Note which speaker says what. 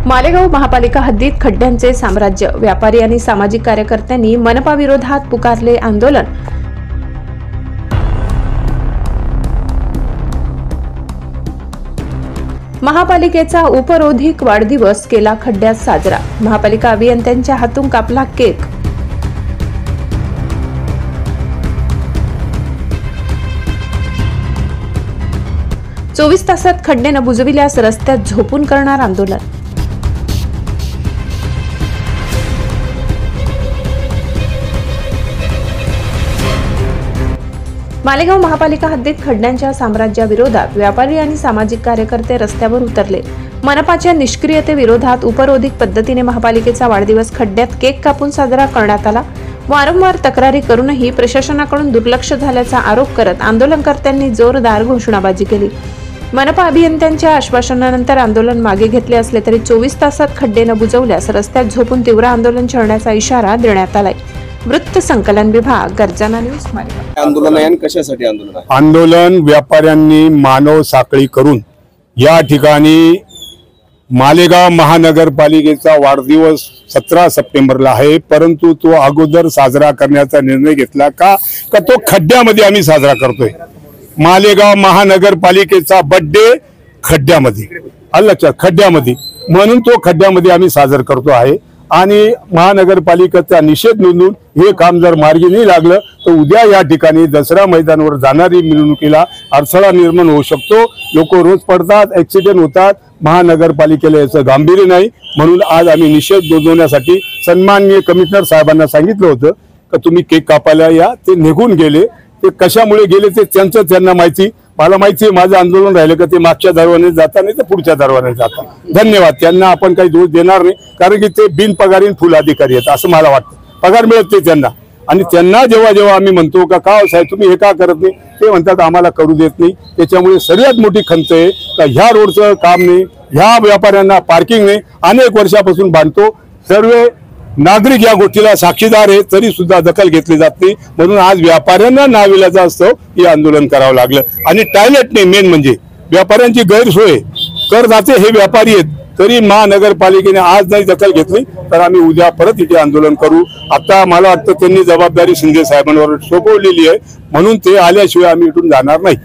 Speaker 1: मालेगाव महापालिका हद्दीत खड्ड्यांचे साम्राज्य, व्यापारी आणि सामाजिक कार्यकर्त्यांनी मनपा विरोधात पुकारले आंदोलन। महापालिकेचा उपरोधिक वाढदिवस केला खड्ड्यात साजरा, महापालिका अभियंत्यांच्या हातून कापला केक। चोवीस तासात खड्डे न बुजविल्यास रस्त्यात झोपून करणार आंदोलन। मालेगाव महापालिका हद्दीत खड्ड्यांच्या साम्राज्याविरोधात व्यापारी आणि सामाजिक कार्यकर्ते रस्त्यावर उतरले। मनपाच्या निष्क्रियतेविरोधात उपरोधिक पद्धतीने महापालिकेचा वाढदिवस खड्ड्यात केक कापून साजरा करण्यात आला। वारंवार तक्रारी करूनही प्रशासनाकडून दुर्लक्ष झाल्याचा आरोप करत आंदोलनकर्त्यांनी जोरदार घोषणाबाजी केली। मनपा अभियंत्यांच्या आश्वासनानंतर आंदोलन मागे घेतले असले तरी 24 तासात खड्डे न बुजवल्यास रस्त्यात झोपून तीव्र आंदोलन छेडण्याचा इशारा देण्यात आलाय। वृत्त संकलन विभाग, गर्जना न्यूज, मालेगाव।
Speaker 2: आंदोलन आहे आणि कशासाठी आंदोलन आहे?
Speaker 3: आंदोलन व्यापाऱ्यांनी मानव साखळी करून या ठिकाणी मालेगाव महानगरपालिकेचा वाढदिवस 17 सप्टेंबरला आहे, परंतु तो अगोदर साजरा करण्याचा निर्णय घेतला का तो खड्ड्यामध्ये आम्ही साजरा करतोय। मालेगाव महानगरपालिकेचा बर्थडे खड्ड्यामध्ये, अल्लाच्या खड्ड्यामध्ये, म्हणून तो खड्ड्यामध्ये आम्ही साजरा करतो आहे। आणि महानगरपालिकेचा निषेध नोंदवून हे काम जर मार्गी नाही लागलं तर उद्या या ठिकाणी दसरा मैदानावर जाणारी मिरवणुकीला अडथळा निर्माण होऊ शकतो। लोक रोज पडतात, ऍक्सिडेंट होतात, महानगरपालिकेला याचं गांभीर्य नाही, म्हणून आज आम्ही निषेध नोंदवण्यासाठी सन्माननीय कमिशनर साहेबांना सांगितलं होतं की तुम्ही केक कापायला या। ते निघून गेले, ते कशामुळे गेले ते त्यांना माहिती। मला माहिती आहे माझं आंदोलन राहिलं का ते मागच्या दरवाने जाता नाही तर पुढच्या दरवाने जाता। धन्यवाद, त्यांना आपण काही दोष देणार नाही, कारण की ते बिनपगारी फुल अधिकारी आहेत असं मला वाटतं। पगार मिळत नाही त्यांना, आणि त्यांना जेव्हा आम्ही म्हणतो का साहेब तुम्ही हे का करत नाही, ते म्हणतात आम्हाला करू देत नाही। त्याच्यामुळे सर्वात मोठी खंत आहे का ह्या रोडचं काम नाही, ह्या व्यापाऱ्यांना पार्किंग नाही, अनेक वर्षापासून बांधतो। सर्व नागरिक या गोष्टीला साक्षीदार आहे, तरी सुद्धा दखल घेतली जात नाही, म्हणून आज व्यापाऱ्यांना नाविलाजा असतो हे आंदोलन करावं लागलं। आणि टॉयलेट नाही, मेन म्हणजे व्यापाऱ्यांची गैरसोय, करदाते हे व्यापारी आहेत, तरी महानगरपालिकेने आज नाही दखल घेतली तर आम्ही उद्या परत इथे आंदोलन करू। आता मला वाटतं त्यांनी जबाबदारी शिंदे साहेबांवर सोपवलेली आहे, म्हणून ते आल्याशिवाय आम्ही इथून जाणार नाही।